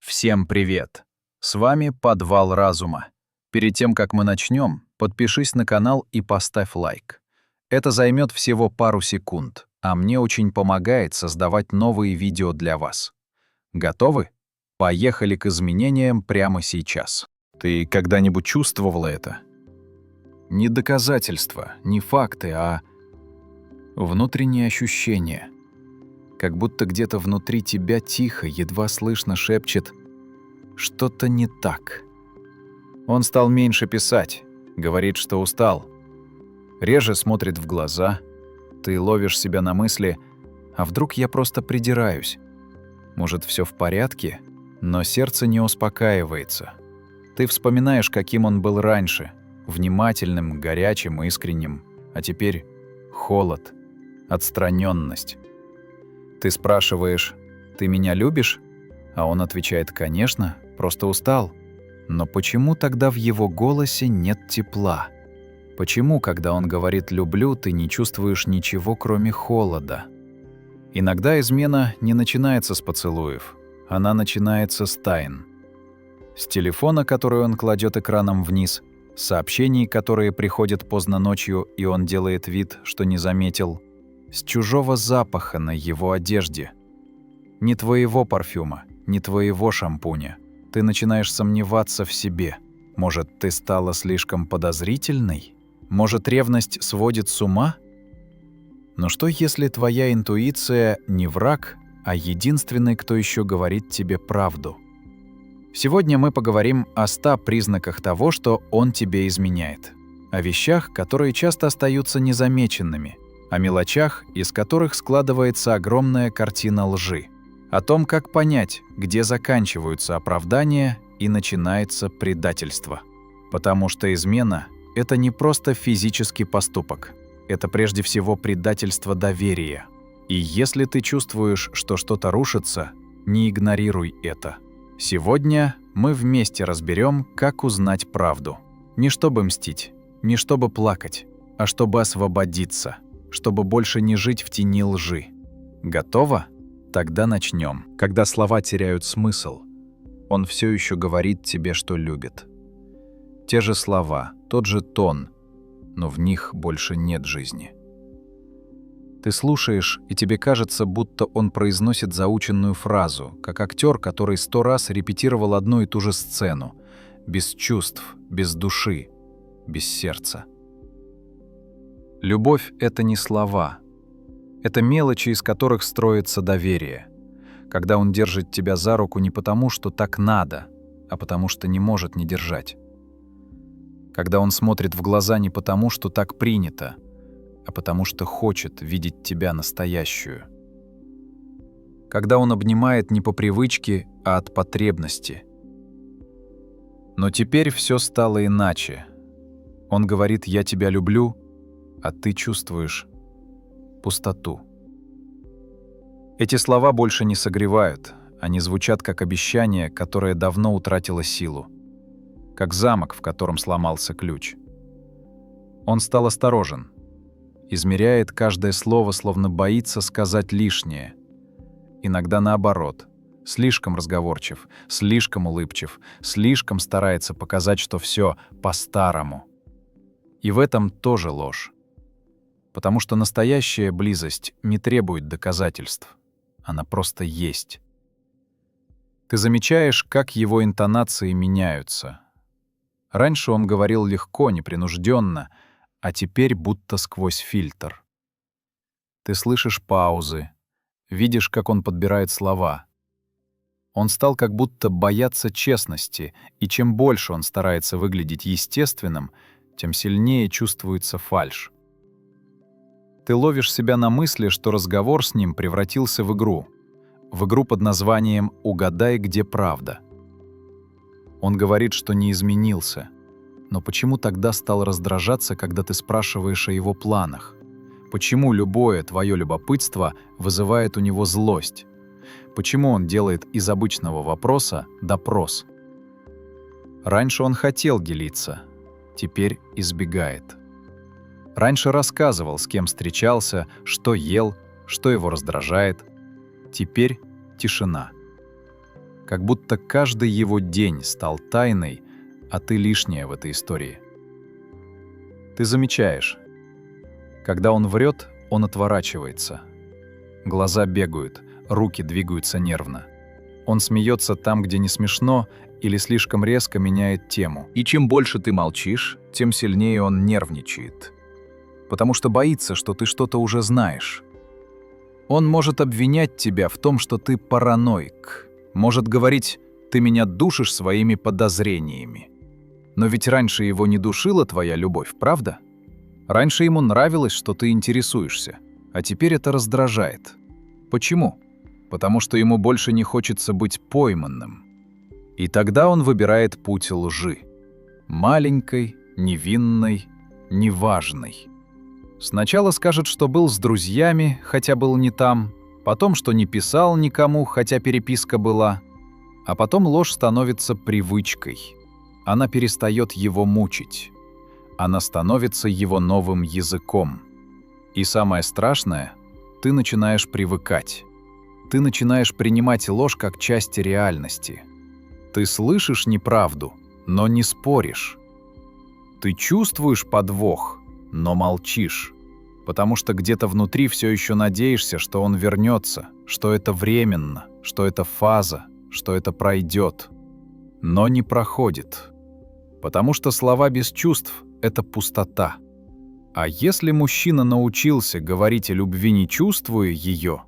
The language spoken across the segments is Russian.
Всем привет! С вами «Подвал разума». Перед тем, как мы начнем, подпишись на канал и поставь лайк. Это займет всего пару секунд, а мне очень помогает создавать новые видео для вас. Готовы? Поехали к изменениям прямо сейчас. Ты когда-нибудь чувствовала это? Не доказательства, не факты, а внутренние ощущения. Как будто где-то внутри тебя тихо, едва слышно шепчет: что-то не так. Он стал меньше писать, говорит, что устал. Реже смотрит в глаза. Ты ловишь себя на мысли: а вдруг я просто придираюсь? Может, все в порядке? Но сердце не успокаивается. Ты вспоминаешь, каким он был раньше, внимательным, горячим, искренним, а теперь холод, отстраненность. Ты спрашиваешь: «Ты меня любишь?» А он отвечает: «Конечно, просто устал». Но почему тогда в его голосе нет тепла? Почему, когда он говорит «люблю», ты не чувствуешь ничего, кроме холода? Иногда измена не начинается с поцелуев. Она начинается с тайн. С телефона, который он кладет экраном вниз, сообщений, которые приходят поздно ночью, и он делает вид, что не заметил, с чужого запаха на его одежде. Не твоего парфюма, не твоего шампуня. Ты начинаешь сомневаться в себе. Может, ты стала слишком подозрительной? Может, ревность сводит с ума? Но что, если твоя интуиция не враг, а единственный, кто еще говорит тебе правду? Сегодня мы поговорим о 100 признаках того, что он тебе изменяет. О вещах, которые часто остаются незамеченными. О мелочах, из которых складывается огромная картина лжи. О том, как понять, где заканчиваются оправдания и начинается предательство. Потому что измена — это не просто физический поступок. Это прежде всего предательство доверия. И если ты чувствуешь, что что-то рушится, не игнорируй это. Сегодня мы вместе разберем, как узнать правду. Не чтобы мстить, не чтобы плакать, а чтобы освободиться, чтобы больше не жить в тени лжи. Готово? Тогда начнем. Когда слова теряют смысл, он все еще говорит тебе, что любит. Те же слова, тот же тон, но в них больше нет жизни. Ты слушаешь, и тебе кажется, будто он произносит заученную фразу, как актер, который 100 раз репетировал одну и ту же сцену, без чувств, без души, без сердца. Любовь — это не слова. Это мелочи, из которых строится доверие. Когда он держит тебя за руку не потому, что так надо, а потому что не может не держать. Когда он смотрит в глаза не потому, что так принято, а потому что хочет видеть тебя настоящую. Когда он обнимает не по привычке, а от потребности. Но теперь все стало иначе. Он говорит: «Я тебя люблю», а ты чувствуешь пустоту. Эти слова больше не согревают, они звучат как обещание, которое давно утратило силу, как замок, в котором сломался ключ. Он стал осторожен, измеряет каждое слово, словно боится сказать лишнее. Иногда наоборот, слишком разговорчив, слишком улыбчив, слишком старается показать, что все по-старому. И в этом тоже ложь. Потому что настоящая близость не требует доказательств. Она просто есть. Ты замечаешь, как его интонации меняются. Раньше он говорил легко, непринужденно, а теперь будто сквозь фильтр. Ты слышишь паузы, видишь, как он подбирает слова. Он стал как будто бояться честности, и чем больше он старается выглядеть естественным, тем сильнее чувствуется фальшь. Ты ловишь себя на мысли, что разговор с ним превратился в игру под названием «Угадай, где правда». Он говорит, что не изменился, но почему тогда стал раздражаться, когда ты спрашиваешь о его планах? Почему любое твое любопытство вызывает у него злость? Почему он делает из обычного вопроса допрос? Раньше он хотел делиться, теперь избегает. Раньше рассказывал, с кем встречался, что ел, что его раздражает. Теперь тишина. как будто каждый его день стал тайной, а ты лишняя в этой истории. Ты замечаешь, когда он врет, он отворачивается. Глаза бегают, руки двигаются нервно. Он смеется там, где не смешно, или слишком резко меняет тему. И чем больше ты молчишь, тем сильнее он нервничает. Потому что боится, что ты что-то уже знаешь. Он может обвинять тебя в том, что ты параноик. Может говорить: «Ты меня душишь своими подозрениями». Но ведь раньше его не душила твоя любовь, правда? Раньше ему нравилось, что ты интересуешься, а теперь это раздражает. Почему? Потому что ему больше не хочется быть пойманным. И тогда он выбирает путь лжи. Маленькой, невинной, неважной. Сначала скажет, что был с друзьями, хотя был не там, потом, что не писал никому, хотя переписка была, а потом ложь становится привычкой. Она перестает его мучить. Она становится его новым языком. И самое страшное, ты начинаешь привыкать. Ты начинаешь принимать ложь как часть реальности. Ты слышишь неправду, но не споришь. Ты чувствуешь подвох, но молчишь, потому что где-то внутри все еще надеешься, что он вернется, что это временно, что это фаза, что это пройдет. Но не проходит. Потому что слова без чувств — это пустота. А если мужчина научился говорить о любви, не чувствуя ее,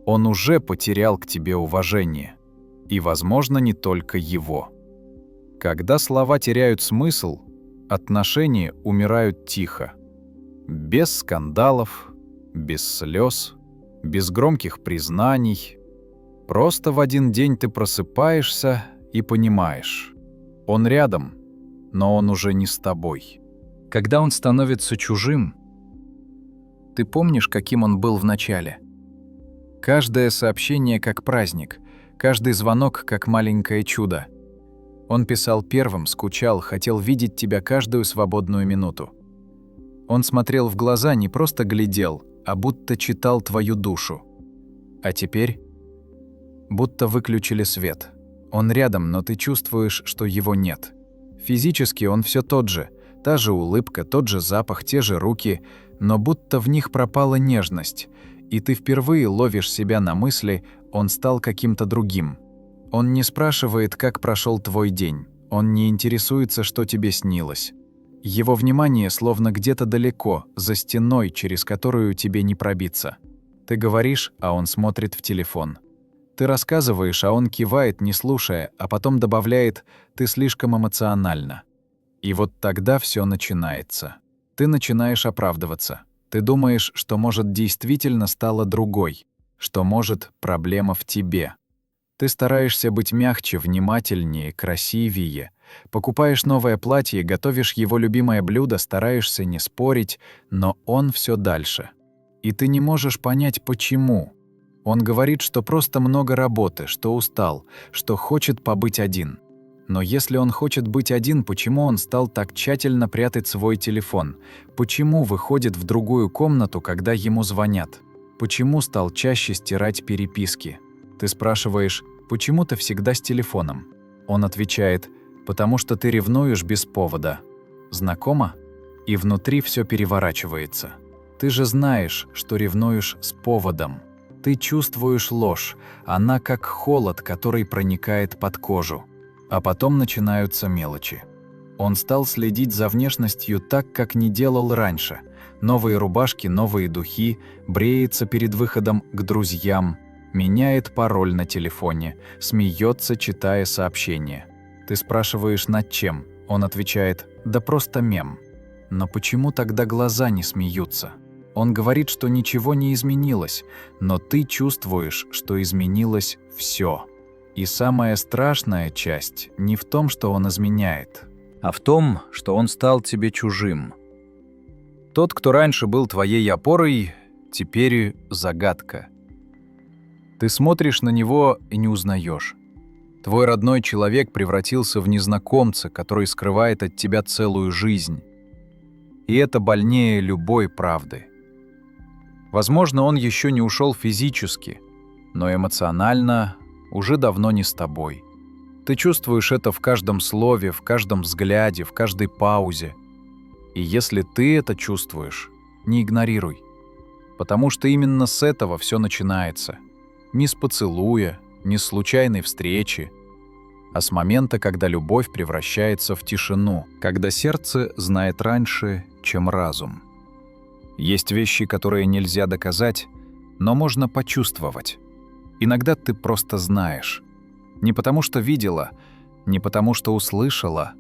он уже потерял к тебе уважение. И, возможно, не только его. Когда слова теряют смысл, отношения умирают тихо. Без скандалов, без слез, без громких признаний. Просто в один день ты просыпаешься и понимаешь: он рядом, но он уже не с тобой. Когда он становится чужим, ты помнишь, каким он был в начале? Каждое сообщение как праздник, каждый звонок как маленькое чудо. Он писал первым, скучал, хотел видеть тебя каждую свободную минуту. Он смотрел в глаза, не просто глядел, а будто читал твою душу. А теперь будто выключили свет. Он рядом, но ты чувствуешь, что его нет. Физически он все тот же, та же улыбка, тот же запах, те же руки, но будто в них пропала нежность, и ты впервые ловишь себя на мысли: он стал каким-то другим. Он не спрашивает, как прошел твой день, он не интересуется, что тебе снилось. Его внимание словно где-то далеко, за стеной, через которую тебе не пробиться. Ты говоришь, а он смотрит в телефон. Ты рассказываешь, а он кивает, не слушая, а потом добавляет: «Ты слишком эмоциональна». И вот тогда все начинается. Ты начинаешь оправдываться. Ты думаешь, что, может, действительно стала другой, что, может, проблема в тебе. Ты стараешься быть мягче, внимательнее, красивее. Покупаешь новое платье, готовишь его любимое блюдо, стараешься не спорить, но он все дальше. И ты не можешь понять, почему. Он говорит, что просто много работы, что устал, что хочет побыть один. Но если он хочет быть один, почему он стал так тщательно прятать свой телефон? Почему выходит в другую комнату, когда ему звонят? Почему стал чаще стирать переписки? Ты спрашиваешь: «Почему ты всегда с телефоном?» Он отвечает: «Потому что ты ревнуешь без повода». Знакомо? И внутри все переворачивается. Ты же знаешь, что ревнуешь с поводом. Ты чувствуешь ложь, она как холод, который проникает под кожу. А потом начинаются мелочи. Он стал следить за внешностью так, как не делал раньше. Новые рубашки, новые духи, бреется перед выходом к друзьям, меняет пароль на телефоне, смеется, читая сообщения. Ты спрашиваешь, над чем? Он отвечает: «Да просто мем». Но почему тогда глаза не смеются? Он говорит, что ничего не изменилось, но ты чувствуешь, что изменилось все. И самая страшная часть не в том, что он изменяет, а в том, что он стал тебе чужим. Тот, кто раньше был твоей опорой, теперь загадка. Ты смотришь на него и не узнаешь. Твой родной человек превратился в незнакомца, который скрывает от тебя целую жизнь. И это больнее любой правды. Возможно, он еще не ушел физически, но эмоционально уже давно не с тобой. Ты чувствуешь это в каждом слове, в каждом взгляде, в каждой паузе. И если ты это чувствуешь, не игнорируй. Потому что именно с этого все начинается. Не с поцелуя, не с случайной встречи, а с момента, когда любовь превращается в тишину, когда сердце знает раньше, чем разум. Есть вещи, которые нельзя доказать, но можно почувствовать. Иногда ты просто знаешь. Не потому что видела, не потому что услышала,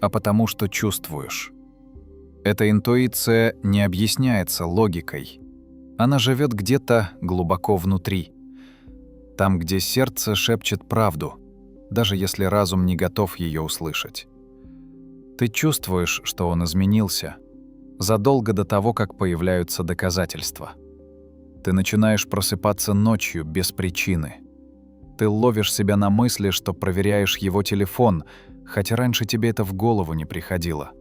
а потому что чувствуешь. Эта интуиция не объясняется логикой. Она живет где-то глубоко внутри. Там, где сердце шепчет правду, даже если разум не готов ее услышать. Ты чувствуешь, что он изменился, задолго до того, как появляются доказательства. Ты начинаешь просыпаться ночью без причины. Ты ловишь себя на мысли, что проверяешь его телефон, хотя раньше тебе это в голову не приходило.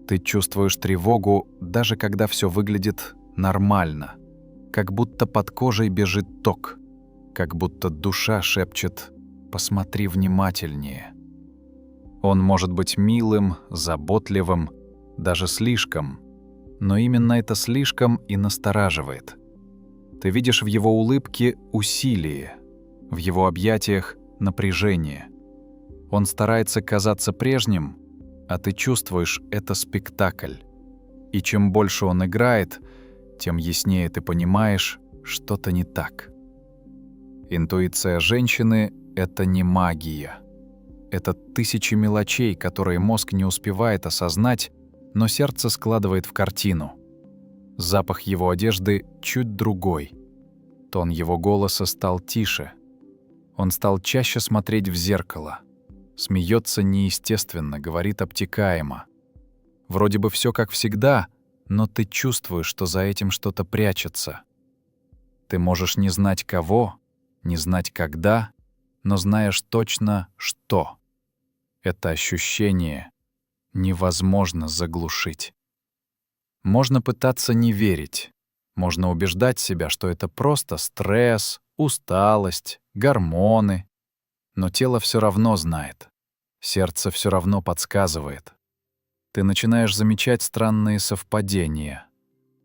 Ты чувствуешь тревогу, даже когда все выглядит нормально. Как будто под кожей бежит ток. Как будто душа шепчет: «Посмотри внимательнее». Он может быть милым, заботливым, даже слишком. Но именно это слишком и настораживает. Ты видишь в его улыбке усилие, в его объятиях напряжение. Он старается казаться прежним, а ты чувствуешь — это спектакль. И чем больше он играет, тем яснее ты понимаешь, что-то не так. Интуиция женщины — это не магия. Это тысячи мелочей, которые мозг не успевает осознать, но сердце складывает в картину. Запах его одежды чуть другой. Тон его голоса стал тише. Он стал чаще смотреть в зеркало. Смеется неестественно, говорит обтекаемо. Вроде бы все как всегда, но ты чувствуешь, что за этим что-то прячется. Ты можешь не знать кого, не знать когда, но знаешь точно, что. Это ощущение невозможно заглушить. Можно пытаться не верить. Можно убеждать себя, что это просто стресс, усталость, гормоны. Но тело все равно знает. Сердце все равно подсказывает. Ты начинаешь замечать странные совпадения.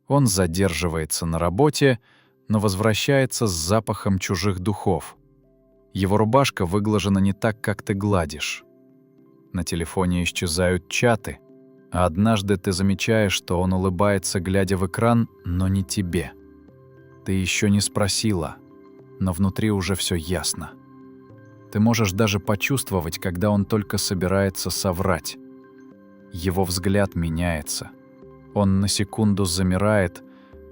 Он задерживается на работе, но возвращается с запахом чужих духов. Его рубашка выглажена не так, как ты гладишь. На телефоне исчезают чаты, а однажды ты замечаешь, что он улыбается, глядя в экран, но не тебе. Ты еще не спросила, но внутри уже все ясно. Ты можешь даже почувствовать, когда он только собирается соврать. Его взгляд меняется. Он на секунду замирает,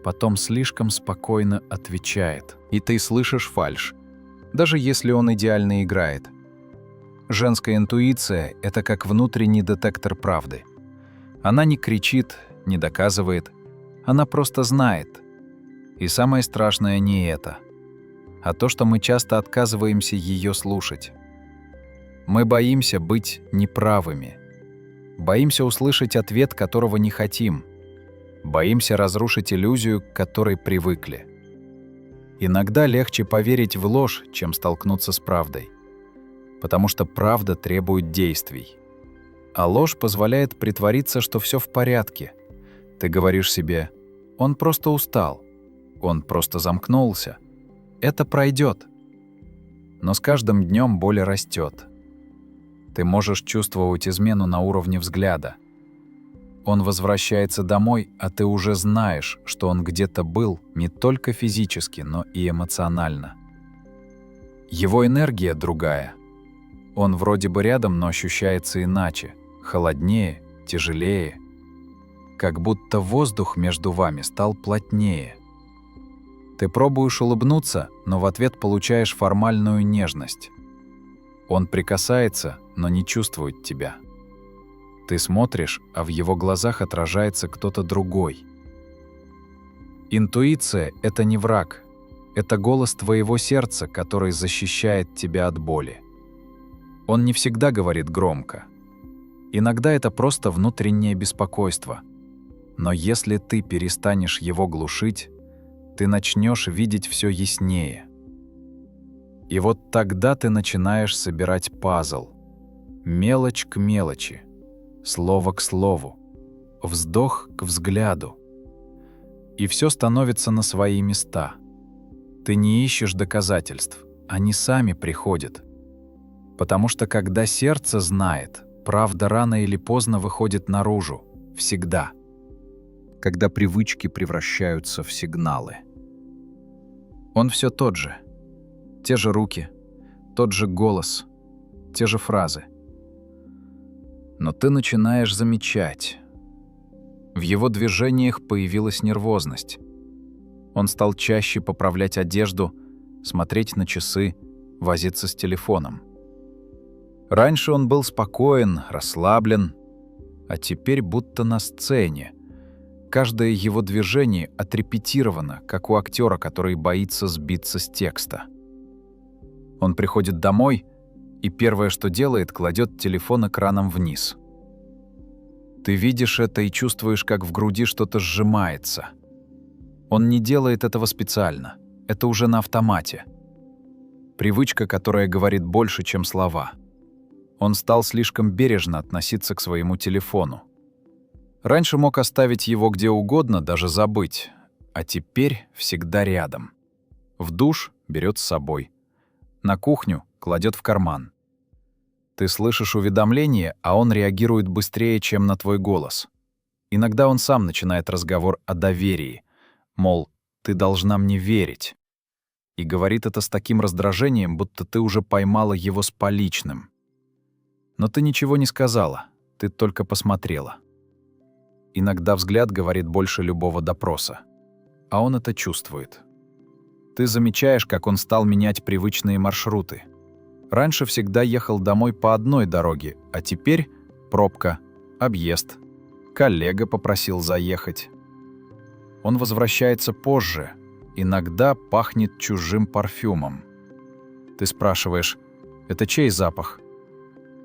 потом слишком спокойно отвечает. И ты слышишь фальшь, даже если он идеально играет. Женская интуиция — это как внутренний детектор правды. Она не кричит, не доказывает, она просто знает. И самое страшное не это, а то, что мы часто отказываемся ее слушать. Мы боимся быть неправыми. Боимся услышать ответ, которого не хотим. Боимся разрушить иллюзию, к которой привыкли. Иногда легче поверить в ложь, чем столкнуться с правдой. Потому что правда требует действий. А ложь позволяет притвориться, что все в порядке. Ты говоришь себе: «Он просто устал, он просто замкнулся. Это пройдет». Но с каждым днем боль растет. Ты можешь чувствовать измену на уровне взгляда. Он возвращается домой, а ты уже знаешь, что он где-то был не только физически, но и эмоционально. Его энергия другая. Он вроде бы рядом, но ощущается иначе, холоднее, тяжелее. Как будто воздух между вами стал плотнее. Ты пробуешь улыбнуться, но в ответ получаешь формальную нежность. Он прикасается, но не чувствует тебя. Ты смотришь, а в его глазах отражается кто-то другой. Интуиция — это не враг. Это голос твоего сердца, который защищает тебя от боли. Он не всегда говорит громко. Иногда это просто внутреннее беспокойство. Но если ты перестанешь его глушить, ты начнешь видеть все яснее. И вот тогда ты начинаешь собирать пазл. Мелочь к мелочи, слово к слову, вздох к взгляду. И все становится на свои места. Ты не ищешь доказательств, они сами приходят. Потому что когда сердце знает, правда рано или поздно выходит наружу. Всегда. Когда привычки превращаются в сигналы. Он все тот же. Те же руки, тот же голос, те же фразы. Но ты начинаешь замечать. В его движениях появилась нервозность. Он стал чаще поправлять одежду, смотреть на часы, возиться с телефоном. Раньше он был спокоен, расслаблен, а теперь будто на сцене. Каждое его движение отрепетировано, как у актера, который боится сбиться с текста. Он приходит домой и первое, что делает, кладет телефон экраном вниз. Ты видишь это и чувствуешь, как в груди что-то сжимается. Он не делает этого специально. Это уже на автомате. Привычка, которая говорит больше, чем слова. Он стал слишком бережно относиться к своему телефону. Раньше мог оставить его где угодно, даже забыть, а теперь всегда рядом. В душ берет с собой. На кухню кладет в карман. Ты слышишь уведомление, а он реагирует быстрее, чем на твой голос. Иногда он сам начинает разговор о доверии. Мол, ты должна мне верить. И говорит это с таким раздражением, будто ты уже поймала его с поличным. Но ты ничего не сказала, ты только посмотрела. Иногда взгляд говорит больше любого допроса. А он это чувствует. Ты замечаешь, как он стал менять привычные маршруты. Раньше всегда ехал домой по одной дороге, а теперь пробка, объезд. Коллега попросил заехать. Он возвращается позже, иногда пахнет чужим парфюмом. Ты спрашиваешь, это чей запах?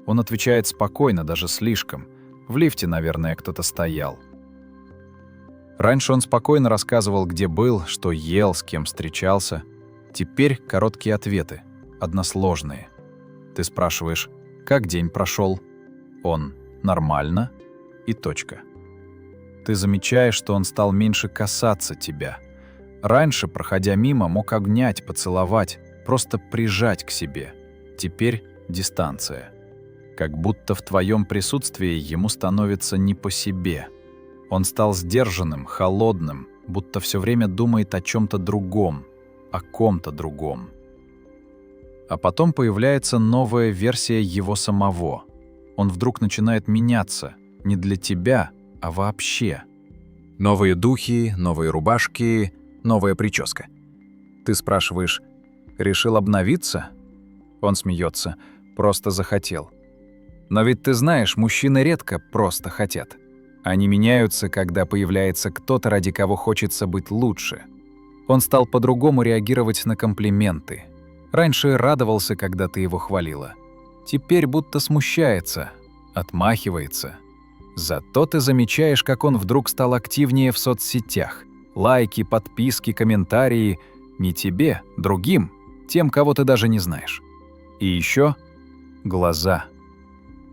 Он отвечает спокойно, даже слишком. В лифте, наверное, кто-то стоял. Раньше он спокойно рассказывал, где был, что ел, с кем встречался. Теперь короткие ответы, односложные. Ты спрашиваешь, как день прошел? Он нормально и точка. Ты замечаешь, что он стал меньше касаться тебя. Раньше, проходя мимо, мог обнять, поцеловать, просто прижать к себе. Теперь дистанция. Как будто в твоем присутствии ему становится не по себе. Он стал сдержанным, холодным, будто все время думает о чем-то другом, о ком-то другом. А потом появляется новая версия его самого. Он вдруг начинает меняться, не для тебя, а вообще. Новые духи, новые рубашки, новая прическа. Ты спрашиваешь, решил обновиться? Он смеется, просто захотел. Но ведь ты знаешь, мужчины редко просто хотят. Они меняются, когда появляется кто-то, ради кого хочется быть лучше. Он стал по-другому реагировать на комплименты. Раньше радовался, когда ты его хвалила. Теперь будто смущается, отмахивается. Зато ты замечаешь, как он вдруг стал активнее в соцсетях. Лайки, подписки, комментарии. Не тебе, другим, тем, кого ты даже не знаешь. И еще глаза.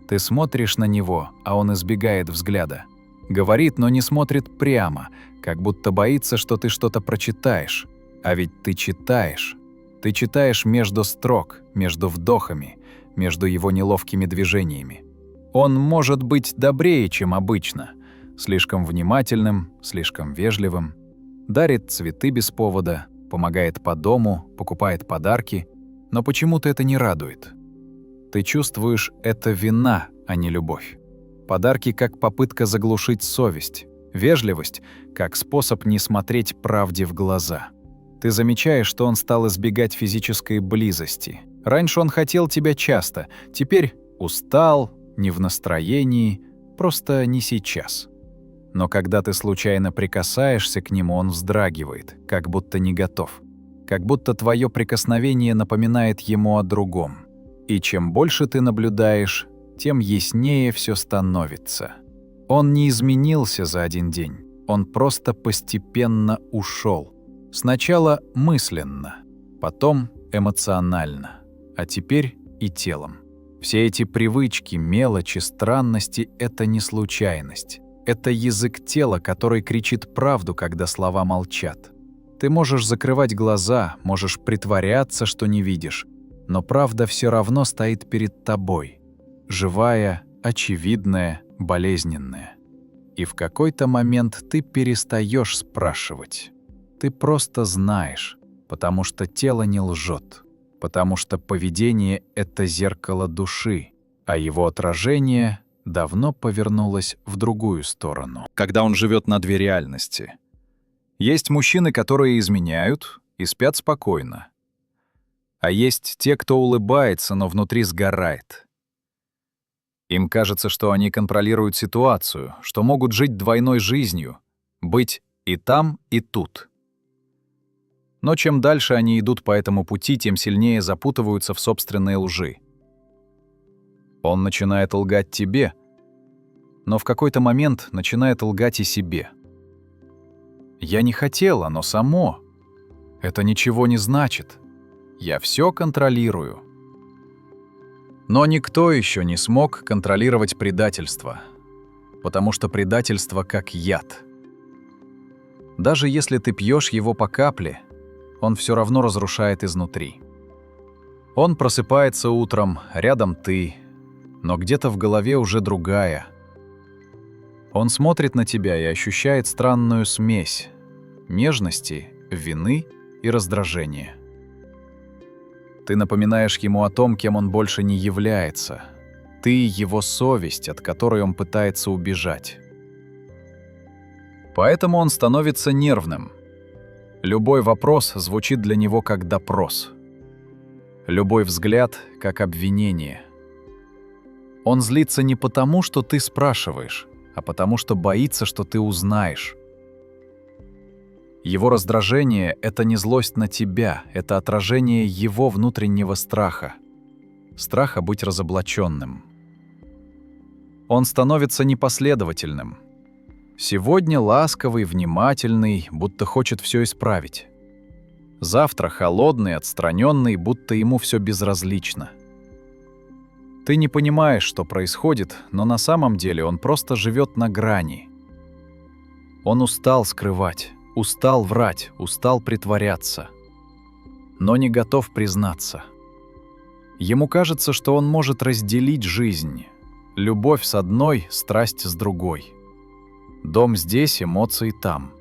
Ты смотришь на него, а он избегает взгляда. Говорит, но не смотрит прямо, как будто боится, что ты что-то прочитаешь. А ведь ты читаешь. Ты читаешь между строк, между вдохами, между его неловкими движениями. Он может быть добрее, чем обычно. Слишком внимательным, слишком вежливым. Дарит цветы без повода, помогает по дому, покупает подарки. Но почему-то это не радует. Ты чувствуешь, это вина, а не любовь. Подарки как попытка заглушить совесть. Вежливость как способ не смотреть правде в глаза. Ты замечаешь, что он стал избегать физической близости. Раньше он хотел тебя часто, теперь устал, не в настроении, просто не сейчас. Но когда ты случайно прикасаешься к нему, он вздрагивает, как будто не готов. Как будто твое прикосновение напоминает ему о другом. И чем больше ты наблюдаешь, тем яснее все становится. Он не изменился за один день, он просто постепенно ушел. Сначала мысленно, потом эмоционально, а теперь и телом. Все эти привычки, мелочи, странности — это не случайность. Это язык тела, который кричит правду, когда слова молчат. Ты можешь закрывать глаза, можешь притворяться, что не видишь, но правда все равно стоит перед тобой. Живая, очевидная, болезненная. И в какой-то момент ты перестаешь спрашивать. Ты просто знаешь, потому что тело не лжет, потому что поведение — это зеркало души, а его отражение давно повернулось в другую сторону. Когда он живет на две реальности. Есть мужчины, которые изменяют и спят спокойно. А есть те, кто улыбается, но внутри сгорает. Им кажется, что они контролируют ситуацию, что могут жить двойной жизнью, быть и там, и тут. Но чем дальше они идут по этому пути, тем сильнее запутываются в собственной лжи. Он начинает лгать тебе, но в какой-то момент начинает лгать и себе. «Я не хотел, оно само. Это ничего не значит. Я все контролирую». Но никто еще не смог контролировать предательство, потому что предательство как яд. Даже если ты пьешь его по капле, он все равно разрушает изнутри. Он просыпается утром, рядом ты, но где-то в голове уже другая. Он смотрит на тебя и ощущает странную смесь нежности, вины и раздражения. Ты напоминаешь ему о том, кем он больше не является. Ты — его совесть, от которой он пытается убежать. Поэтому он становится нервным. Любой вопрос звучит для него как допрос. Любой взгляд — как обвинение. Он злится не потому, что ты спрашиваешь, а потому что боится, что ты узнаешь. Его раздражение — это не злость на тебя, это отражение его внутреннего страха. Страха быть разоблаченным. Он становится непоследовательным. Сегодня ласковый, внимательный, будто хочет все исправить. Завтра холодный, отстраненный, будто ему все безразлично. Ты не понимаешь, что происходит, но на самом деле он просто живет на грани. Он устал скрывать. Устал врать, устал притворяться, но не готов признаться. Ему кажется, что он может разделить жизнь. Любовь с одной, страсть с другой. Дом здесь, эмоции там.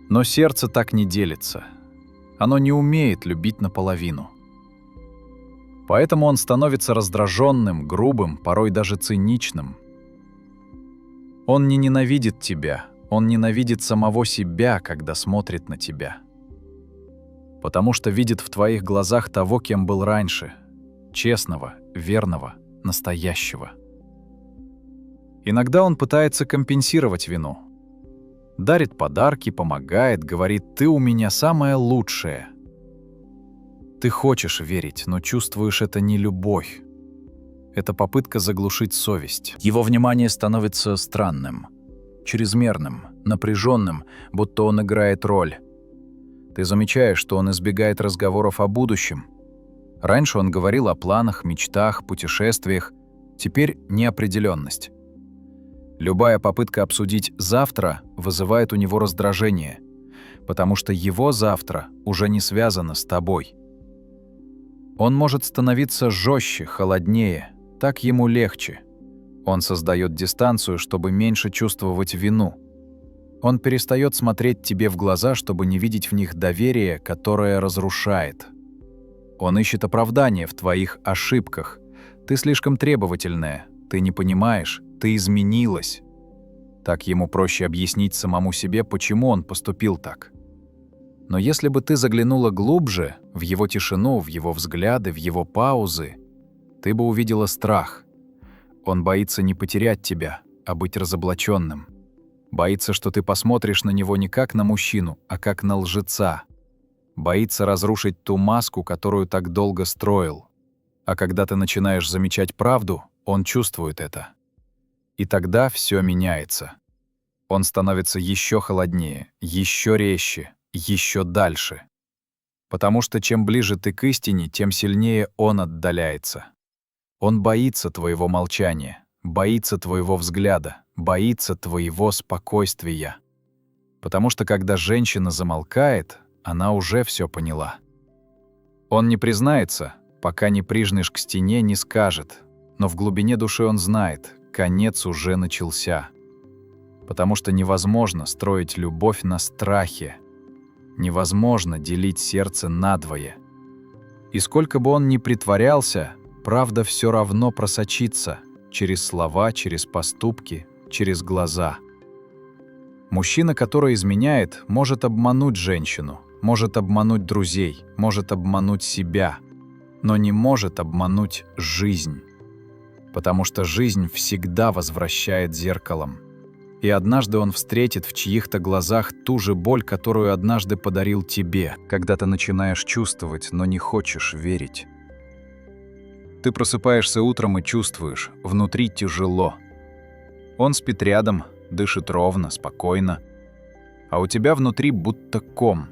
Но сердце так не делится. Оно не умеет любить наполовину. Поэтому он становится раздраженным, грубым, порой даже циничным. Он не ненавидит тебя. Он ненавидит самого себя, когда смотрит на тебя. Потому что видит в твоих глазах того, кем был раньше. Честного, верного, настоящего. Иногда он пытается компенсировать вину. Дарит подарки, помогает, говорит: «Ты у меня самое лучшее». Ты хочешь верить, но чувствуешь, это не любовь. Это попытка заглушить совесть. Его внимание становится странным. Чрезмерным, напряженным, будто он играет роль. Ты замечаешь, что он избегает разговоров о будущем. Раньше он говорил о планах, мечтах, путешествиях. Теперь неопределенность. Любая попытка обсудить завтра вызывает у него раздражение, потому что его завтра уже не связано с тобой. Он может становиться жестче, холоднее, так ему легче. Он создает дистанцию, чтобы меньше чувствовать вину. Он перестает смотреть тебе в глаза, чтобы не видеть в них доверие, которое разрушает. Он ищет оправдание в твоих ошибках. Ты слишком требовательная, ты не понимаешь, ты изменилась. Так ему проще объяснить самому себе, почему он поступил так. Но если бы ты заглянула глубже, в его тишину, в его взгляды, в его паузы, ты бы увидела страх. Он боится не потерять тебя, а быть разоблаченным. Боится, что ты посмотришь на него не как на мужчину, а как на лжеца. Боится разрушить ту маску, которую так долго строил. А когда ты начинаешь замечать правду, он чувствует это. И тогда все меняется. Он становится еще холоднее, еще резче, еще дальше. Потому что чем ближе ты к истине, тем сильнее он отдаляется. Он боится твоего молчания, боится твоего взгляда, боится твоего спокойствия. Потому что когда женщина замолкает, она уже все поняла. Он не признается, пока не прижмешь к стене, не скажет, но в глубине души он знает, конец уже начался. Потому что невозможно строить любовь на страхе, невозможно делить сердце надвое. И сколько бы он ни притворялся, правда все равно просочится через слова, через поступки, через глаза. Мужчина, который изменяет, может обмануть женщину, может обмануть друзей, может обмануть себя, но не может обмануть жизнь. Потому что жизнь всегда возвращает зеркалом. И однажды он встретит в чьих-то глазах ту же боль, которую однажды подарил тебе, когда ты начинаешь чувствовать, но не хочешь верить. Ты просыпаешься утром и чувствуешь, внутри тяжело. Он спит рядом, дышит ровно, спокойно, а у тебя внутри будто ком.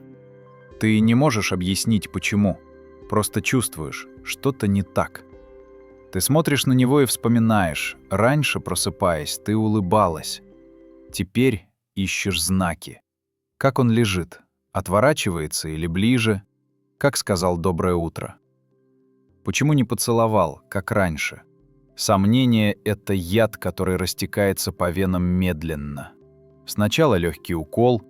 Ты не можешь объяснить, почему, просто чувствуешь, что-то не так. Ты смотришь на него и вспоминаешь, раньше, просыпаясь, ты улыбалась. Теперь ищешь знаки. Как он лежит? Отворачивается или ближе? Как сказал «доброе утро»? Почему не поцеловал, как раньше? Сомнение — это яд, который растекается по венам медленно. Сначала легкий укол,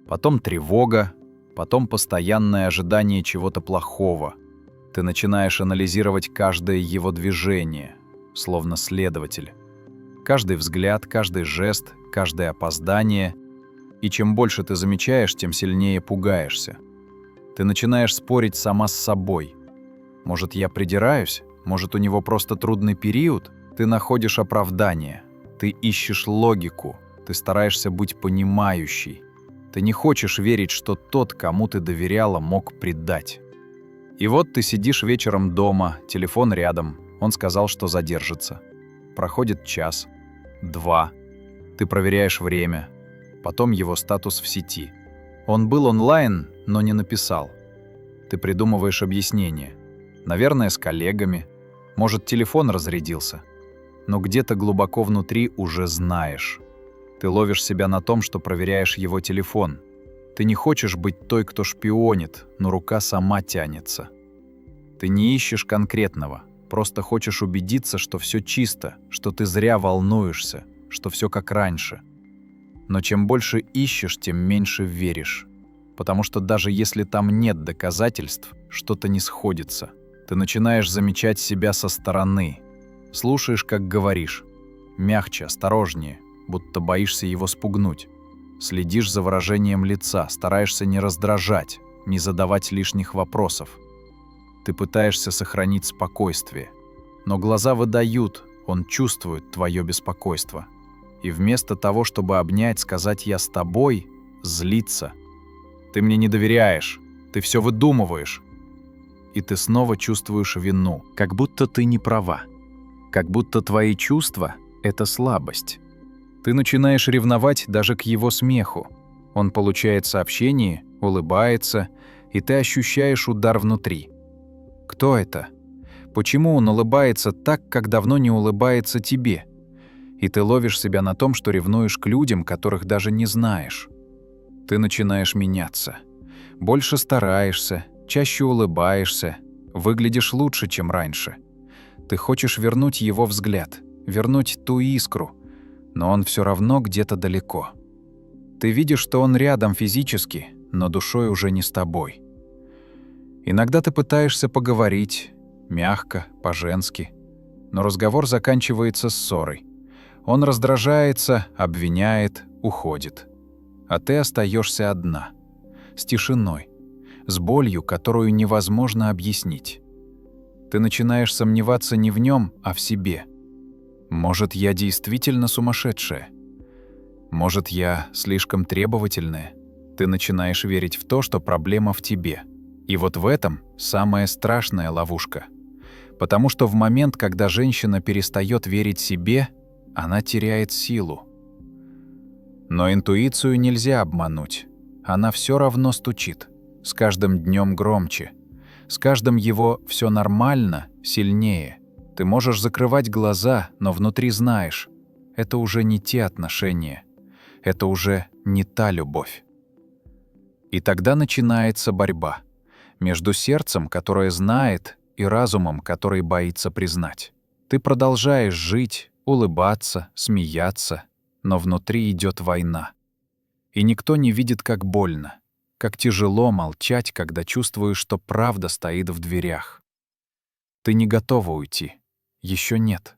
потом тревога, потом постоянное ожидание чего-то плохого. Ты начинаешь анализировать каждое его движение, словно следователь. Каждый взгляд, каждый жест, каждое опоздание. И чем больше ты замечаешь, тем сильнее пугаешься. Ты начинаешь спорить сама с собой. Может, я придираюсь? Может, у него просто трудный период? Ты находишь оправдание. Ты ищешь логику. Ты стараешься быть понимающей. Ты не хочешь верить, что тот, кому ты доверяла, мог предать. И вот ты сидишь вечером дома, телефон рядом. Он сказал, что задержится. Проходит час, 2. Ты проверяешь время. Потом его статус в сети. Он был онлайн, но не написал. Ты придумываешь объяснение. Наверное, с коллегами. Может, телефон разрядился. Но где-то глубоко внутри уже знаешь. Ты ловишь себя на том, что проверяешь его телефон. Ты не хочешь быть той, кто шпионит, но рука сама тянется. Ты не ищешь конкретного, просто хочешь убедиться, что все чисто, что ты зря волнуешься, что все как раньше. Но чем больше ищешь, тем меньше веришь. Потому что даже если там нет доказательств, что-то не сходится. Ты начинаешь замечать себя со стороны. Слушаешь, как говоришь. Мягче, осторожнее, будто боишься его спугнуть. Следишь за выражением лица, стараешься не раздражать, не задавать лишних вопросов. Ты пытаешься сохранить спокойствие. Но глаза выдают, он чувствует твое беспокойство. И вместо того, чтобы обнять, сказать «я с тобой», злится. Ты мне не доверяешь, ты все выдумываешь. И ты снова чувствуешь вину, как будто ты не права. Как будто твои чувства — это слабость. Ты начинаешь ревновать даже к его смеху. Он получает сообщение, улыбается, и ты ощущаешь удар внутри. Кто это? Почему он улыбается так, как давно не улыбается тебе? И ты ловишь себя на том, что ревнуешь к людям, которых даже не знаешь. Ты начинаешь меняться. Больше стараешься, чаще улыбаешься, выглядишь лучше, чем раньше. Ты хочешь вернуть его взгляд, вернуть ту искру, но он все равно где-то далеко. Ты видишь, что он рядом физически, но душой уже не с тобой. Иногда ты пытаешься поговорить, мягко, по-женски, но разговор заканчивается ссорой. Он раздражается, обвиняет, уходит. А ты остаешься одна, с тишиной, с болью, которую невозможно объяснить. Ты начинаешь сомневаться не в нем, а в себе. Может, я действительно сумасшедшая? Может, я слишком требовательная? Ты начинаешь верить в то, что проблема в тебе. И вот в этом самая страшная ловушка. Потому что в момент, когда женщина перестает верить себе, она теряет силу. Но интуицию нельзя обмануть. Она все равно стучит. с каждым днем громче. С каждым его все нормально, сильнее. Ты можешь закрывать глаза, но внутри знаешь, это уже не те отношения. Это уже не та любовь. И тогда начинается борьба между сердцем, которое знает, и разумом, который боится признать. Ты продолжаешь жить, улыбаться, смеяться, но внутри идет война. И никто не видит, как больно, как тяжело молчать, когда чувствуешь, что правда стоит в дверях. Ты не готова уйти. Еще нет.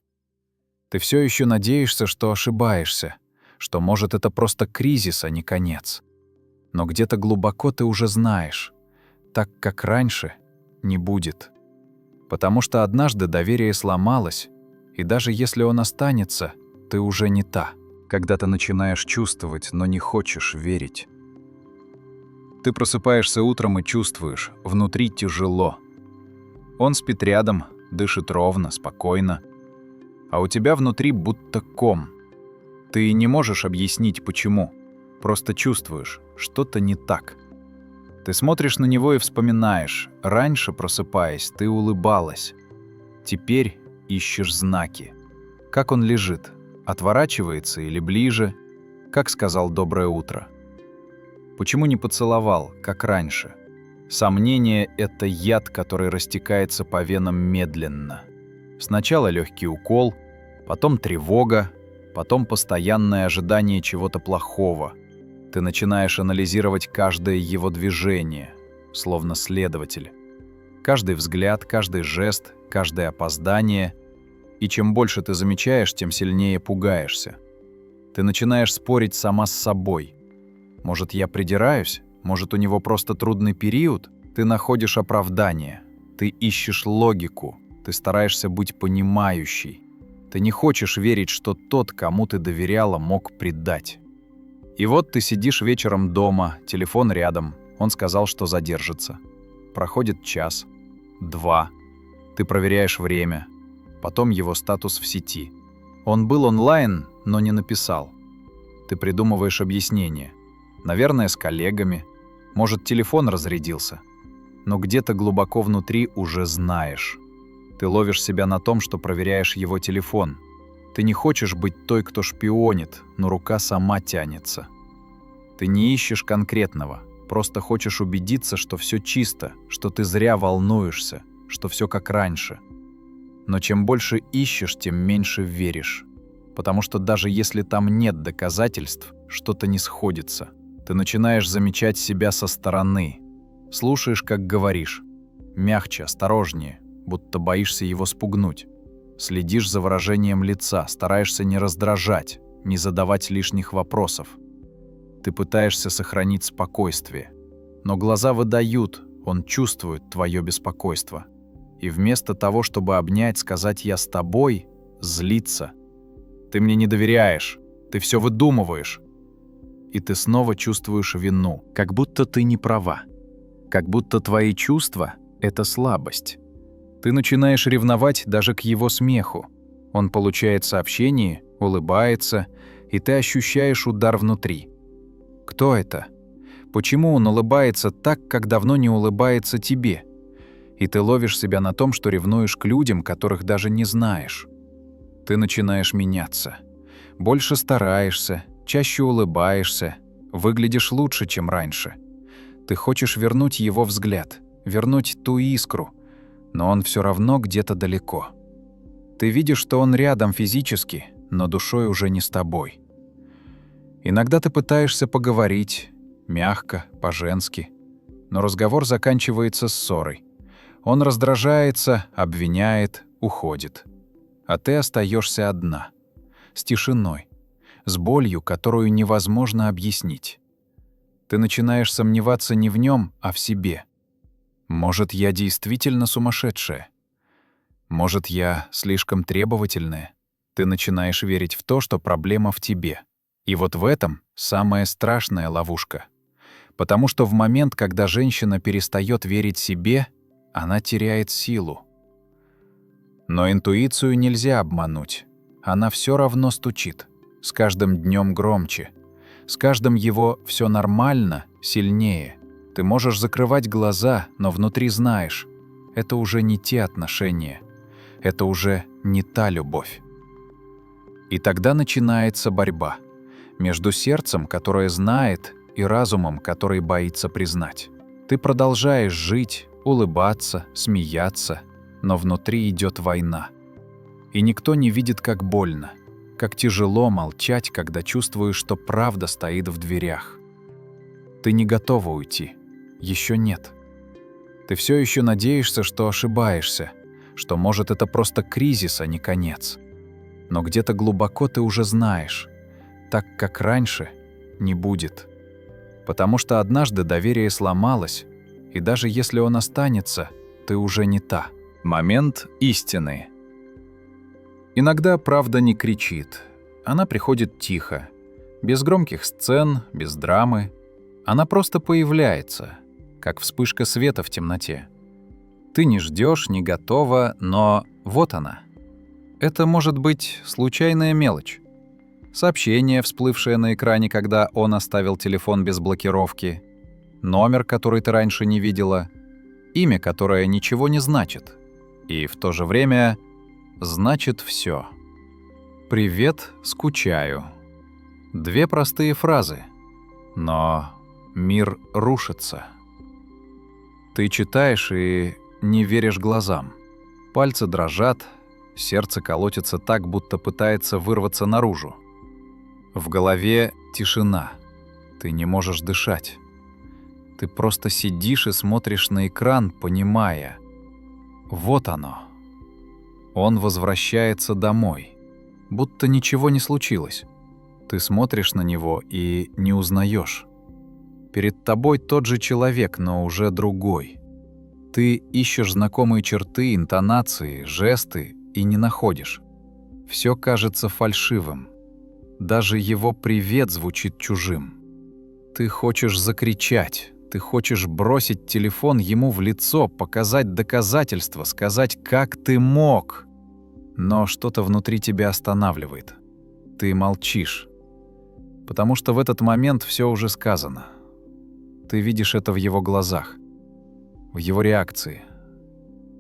Ты все еще надеешься, что ошибаешься, что, может, это просто кризис, а не конец. Но где-то глубоко ты уже знаешь, так как раньше не будет. Потому что однажды доверие сломалось, и даже если он останется, ты уже не та. Когда ты начинаешь чувствовать, но не хочешь верить. Ты просыпаешься утром и чувствуешь, внутри тяжело. Он спит рядом, дышит ровно, спокойно. А у тебя внутри будто ком. Ты не можешь объяснить, почему. Просто чувствуешь, что-то не так. Ты смотришь на него и вспоминаешь. Раньше, просыпаясь, ты улыбалась. Теперь ищешь знаки. Как он лежит? Отворачивается или ближе? Как сказал «доброе утро»? Почему не поцеловал, как раньше? Сомнение — это яд, который растекается по венам медленно. Сначала легкий укол, потом тревога, потом постоянное ожидание чего-то плохого. Ты начинаешь анализировать каждое его движение, словно следователь. Каждый взгляд, каждый жест, каждое опоздание. И чем больше ты замечаешь, тем сильнее пугаешься. Ты начинаешь спорить сама с собой. Может, я придираюсь? Может, у него просто трудный период? Ты находишь оправдание. Ты ищешь логику. Ты стараешься быть понимающей. Ты не хочешь верить, что тот, кому ты доверяла, мог предать. И вот ты сидишь вечером дома, телефон рядом. Он сказал, что задержится. Проходит час, 2. Ты проверяешь время. Потом его статус в сети. Он был онлайн, но не написал. Ты придумываешь объяснение. Наверное, с коллегами. Может, телефон разрядился. Но где-то глубоко внутри уже знаешь. Ты ловишь себя на том, что проверяешь его телефон. Ты не хочешь быть той, кто шпионит, но рука сама тянется. Ты не ищешь конкретного, просто хочешь убедиться, что все чисто, что ты зря волнуешься, что все как раньше. Но чем больше ищешь, тем меньше веришь. Потому что даже если там нет доказательств, что-то не сходится. Ты начинаешь замечать себя со стороны. Слушаешь, как говоришь. Мягче, осторожнее, будто боишься его спугнуть. Следишь за выражением лица, стараешься не раздражать, не задавать лишних вопросов. Ты пытаешься сохранить спокойствие. Но глаза выдают, он чувствует твое беспокойство. И вместо того, чтобы обнять, сказать «я с тобой», злится. Ты мне не доверяешь, ты все выдумываешь. И ты снова чувствуешь вину, как будто ты не права. Как будто твои чувства — это слабость. Ты начинаешь ревновать даже к его смеху. Он получает сообщение, улыбается, и ты ощущаешь удар внутри. Кто это? Почему он улыбается так, как давно не улыбается тебе? И ты ловишь себя на том, что ревнуешь к людям, которых даже не знаешь. Ты начинаешь меняться. Больше стараешься, чаще улыбаешься, выглядишь лучше, чем раньше. Ты хочешь вернуть его взгляд, вернуть ту искру, но он все равно где-то далеко. Ты видишь, что он рядом физически, но душой уже не с тобой. Иногда ты пытаешься поговорить, мягко, по-женски, но разговор заканчивается ссорой. Он раздражается, обвиняет, уходит. А ты остаешься одна, с тишиной, с болью, которую невозможно объяснить. Ты начинаешь сомневаться не в нем, а в себе. Может, я действительно сумасшедшая? Может, я слишком требовательная? Ты начинаешь верить в то, что проблема в тебе. И вот в этом самая страшная ловушка. Потому что в момент, когда женщина перестает верить себе, она теряет силу. Но интуицию нельзя обмануть. Она все равно стучит. С каждым днем громче. С каждым его «все нормально» сильнее. Ты можешь закрывать глаза, но внутри знаешь, это уже не те отношения, это уже не та любовь. И тогда начинается борьба между сердцем, которое знает, и разумом, который боится признать. Ты продолжаешь жить, улыбаться, смеяться, но внутри идет война. И никто не видит, как больно, как тяжело молчать, когда чувствуешь, что правда стоит в дверях. Ты не готова уйти. Еще нет. Ты все еще надеешься, что ошибаешься, что, может, это просто кризис, а не конец. Но где-то глубоко ты уже знаешь, так как раньше не будет. Потому что однажды доверие сломалось, и даже если он останется, ты уже не та. Момент истины. Иногда правда не кричит. Она приходит тихо, без громких сцен, без драмы. Она просто появляется, как вспышка света в темноте. Ты не ждешь, не готова, но вот она. Это может быть случайная мелочь. Сообщение, всплывшее на экране, когда он оставил телефон без блокировки. Номер, который ты раньше не видела. Имя, которое ничего не значит. И в то же время значит все. «Привет, скучаю». 2 простые фразы. Но мир рушится. Ты читаешь и не веришь глазам. Пальцы дрожат, сердце колотится так, будто пытается вырваться наружу. В голове тишина. Ты не можешь дышать. Ты просто сидишь и смотришь на экран, понимая. Вот оно. Он возвращается домой. Будто ничего не случилось. Ты смотришь на него и не узнаешь. Перед тобой тот же человек, но уже другой. Ты ищешь знакомые черты, интонации, жесты и не находишь. Все кажется фальшивым. Даже его «привет» звучит чужим. Ты хочешь закричать, ты хочешь бросить телефон ему в лицо, показать доказательства, сказать «как ты мог?». Но что-то внутри тебя останавливает. Ты молчишь. Потому что в этот момент все уже сказано. Ты видишь это в его глазах, в его реакции,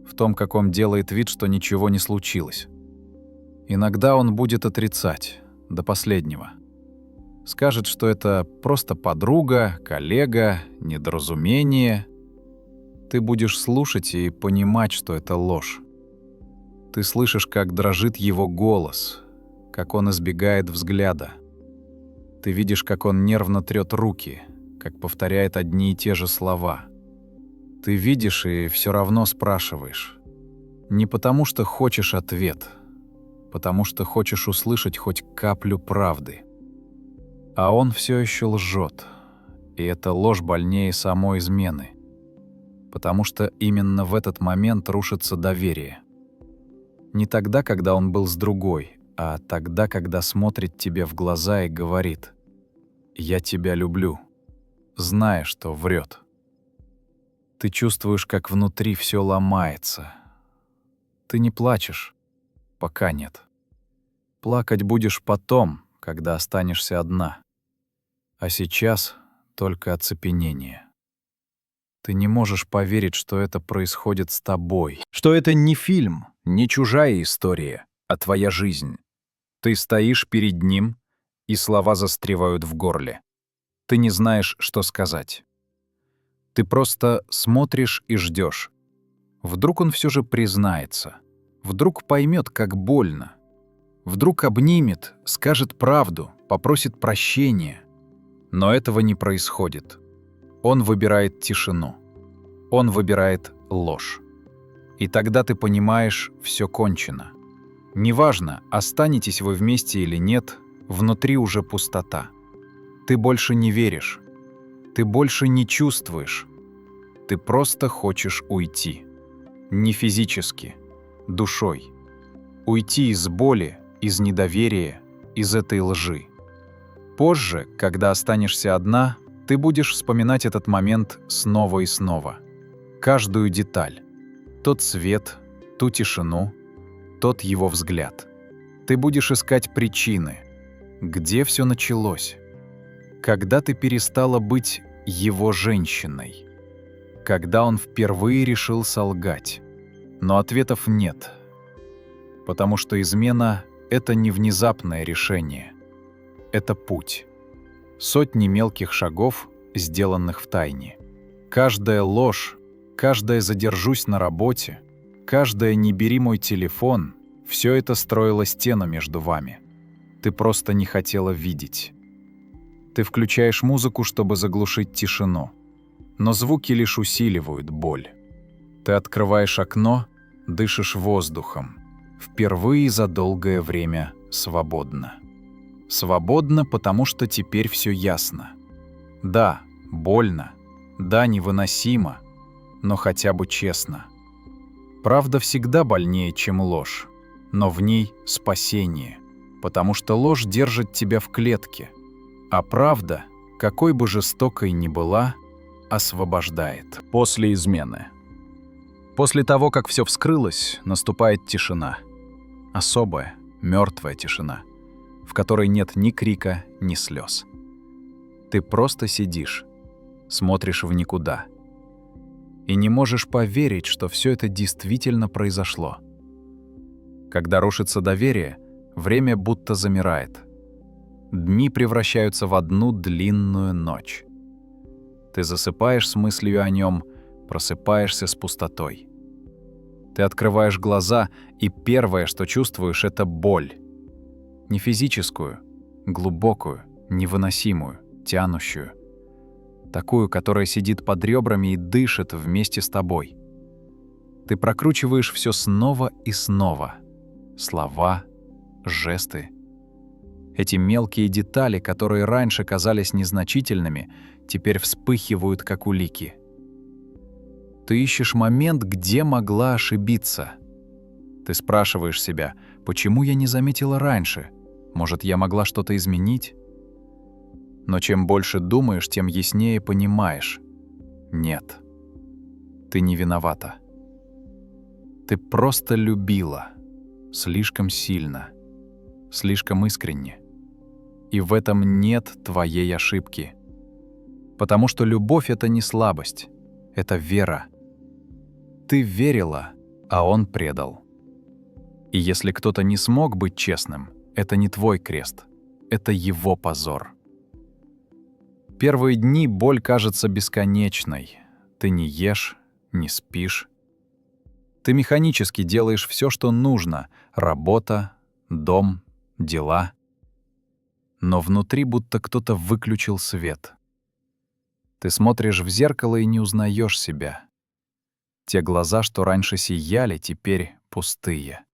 в том, как он делает вид, что ничего не случилось. Иногда он будет отрицать. До последнего. Скажет, что это просто подруга, коллега, недоразумение. Ты будешь слушать и понимать, что это ложь. Ты слышишь, как дрожит его голос, как он избегает взгляда. Ты видишь, как он нервно трёт руки, как повторяет одни и те же слова. Ты видишь и все равно спрашиваешь. Не потому, что хочешь ответ, потому что хочешь услышать хоть каплю правды. А он все еще лжет, и эта ложь больнее самой измены, потому что именно в этот момент рушится доверие. Не тогда, когда он был с другой, а тогда, когда смотрит тебе в глаза и говорит «Я тебя люблю», зная, что врет. Ты чувствуешь, как внутри все ломается. Ты не плачешь, пока нет. Плакать будешь потом, когда останешься одна. А сейчас только оцепенение. Ты не можешь поверить, что это происходит с тобой, что это не фильм, не чужая история, а твоя жизнь. Ты стоишь перед ним, и слова застревают в горле. Ты не знаешь, что сказать. Ты просто смотришь и ждешь. Вдруг он все же признается. Вдруг поймет, как больно. Вдруг обнимет, скажет правду, попросит прощения. Но этого не происходит. Он выбирает тишину. Он выбирает ложь. И тогда ты понимаешь, все кончено. Неважно, останетесь вы вместе или нет, внутри уже пустота. Ты больше не веришь. Ты больше не чувствуешь. Ты просто хочешь уйти. Не физически, душой. Уйти из боли, из недоверия, из этой лжи. Позже, когда останешься одна, ты будешь вспоминать этот момент снова и снова. Каждую деталь. Тот свет, ту тишину, тот его взгляд. Ты будешь искать причины. Где все началось? Когда ты перестала быть его женщиной? Когда он впервые решил солгать? Но ответов нет. Потому что измена — это не внезапное решение. Это путь. Сотни мелких шагов, сделанных втайне. Каждая ложь, каждая «задержусь на работе», каждая «не бери мой телефон» — все это строило стену между вами. Ты просто не хотела видеть. Ты включаешь музыку, чтобы заглушить тишину. Но звуки лишь усиливают боль. Ты открываешь окно, дышишь воздухом. Впервые за долгое время свободно. Свободно, потому что теперь все ясно. Да, больно. Да, невыносимо. Но хотя бы честно. Правда всегда больнее, чем ложь. Но в ней спасение. Потому что ложь держит тебя в клетке. А правда, какой бы жестокой ни была, освобождает. После измены. После того, как все вскрылось, наступает тишина. Особая, мертвая тишина, в которой нет ни крика, ни слез. Ты просто сидишь, смотришь в никуда. И не можешь поверить, что все это действительно произошло. Когда рушится доверие, время будто замирает. Дни превращаются в одну длинную ночь. Ты засыпаешь с мыслью о нем, просыпаешься с пустотой. Ты открываешь глаза, и первое, что чувствуешь, — это боль. Не физическую, глубокую, невыносимую, тянущую. Такую, которая сидит под ребрами и дышит вместе с тобой. Ты прокручиваешь все снова и снова. Слова, жесты. Эти мелкие детали, которые раньше казались незначительными, теперь вспыхивают, как улики. Ты ищешь момент, где могла ошибиться. Ты спрашиваешь себя, почему я не заметила раньше? Может, я могла что-то изменить? Но чем больше думаешь, тем яснее понимаешь. Нет. Ты не виновата. Ты просто любила. Слишком сильно. Слишком искренне. И в этом нет твоей ошибки. Потому что любовь — это не слабость, это вера. Ты верила, а он предал. И если кто-то не смог быть честным, это не твой крест, это его позор. Первые дни боль кажется бесконечной. Ты не ешь, не спишь. Ты механически делаешь все, что нужно — работа, дом, дела. Но внутри будто кто-то выключил свет. Ты смотришь в зеркало и не узнаешь себя. Те глаза, что раньше сияли, теперь пустые.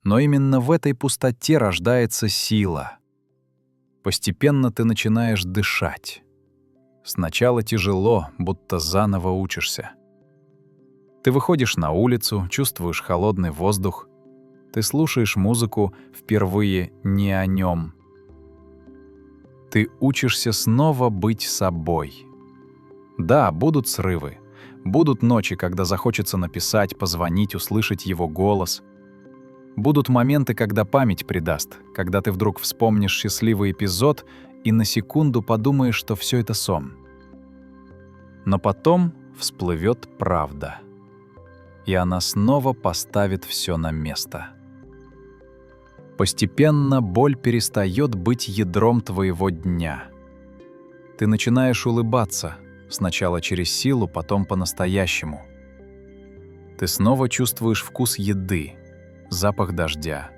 Но именно в этой пустоте рождается сила. Постепенно ты начинаешь дышать. Сначала тяжело, будто заново учишься. Ты выходишь на улицу, чувствуешь холодный воздух. Ты слушаешь музыку впервые не о нем. Ты учишься снова быть собой. Да, будут срывы. Будут ночи, когда захочется написать, позвонить, услышать его голос. Будут моменты, когда память предаст, когда ты вдруг вспомнишь счастливый эпизод и на секунду подумаешь, что все это сон. Но потом всплывет правда. И она снова поставит все на место. Постепенно боль перестает быть ядром твоего дня. Ты начинаешь улыбаться, сначала через силу, потом по-настоящему. Ты снова чувствуешь вкус еды, запах дождя,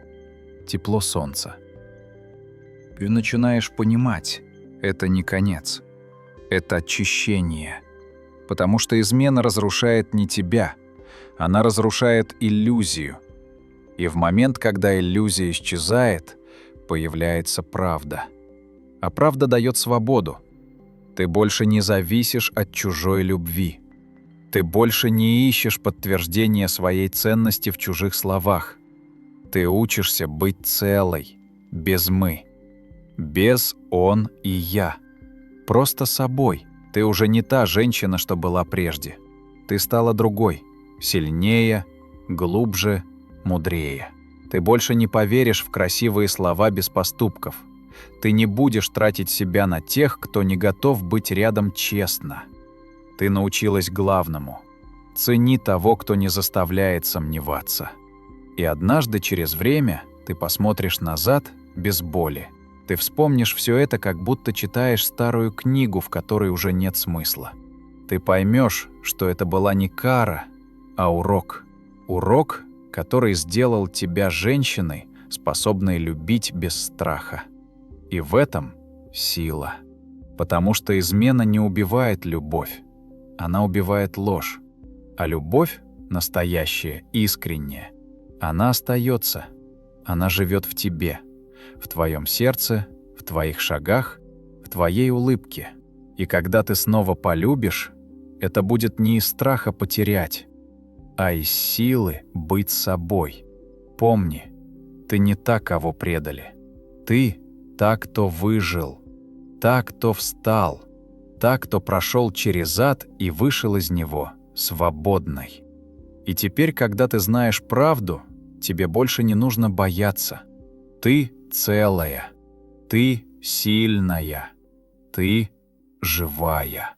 тепло солнца. Ты начинаешь понимать, это не конец, это очищение. Потому что измена разрушает не тебя, она разрушает иллюзию. И в момент, когда иллюзия исчезает, появляется правда. А правда дает свободу. Ты больше не зависишь от чужой любви. Ты больше не ищешь подтверждения своей ценности в чужих словах. Ты учишься быть целой, без «мы», без «он» и «я». Просто собой. Ты уже не та женщина, что была прежде. Ты стала другой, сильнее, глубже, мудрее. Ты больше не поверишь в красивые слова без поступков. Ты не будешь тратить себя на тех, кто не готов быть рядом честно. Ты научилась главному — цени того, кто не заставляет сомневаться. И однажды через время ты посмотришь назад без боли. Ты вспомнишь все это, как будто читаешь старую книгу, в которой уже нет смысла. Ты поймешь, что это была не кара, а урок. Урок, который сделал тебя женщиной, способной любить без страха. И в этом сила. Потому что измена не убивает любовь. Она убивает ложь. А любовь, настоящая, искренняя, она остается. Она живет в тебе, в твоем сердце, в твоих шагах, в твоей улыбке. И когда ты снова полюбишь, это будет не из страха потерять, а из силы быть собой. Помни, ты не та, кого предали. Ты та, кто выжил, та, кто встал, та, кто прошел через ад и вышел из него свободной. И теперь, когда ты знаешь правду, тебе больше не нужно бояться. Ты целая, ты сильная, ты живая.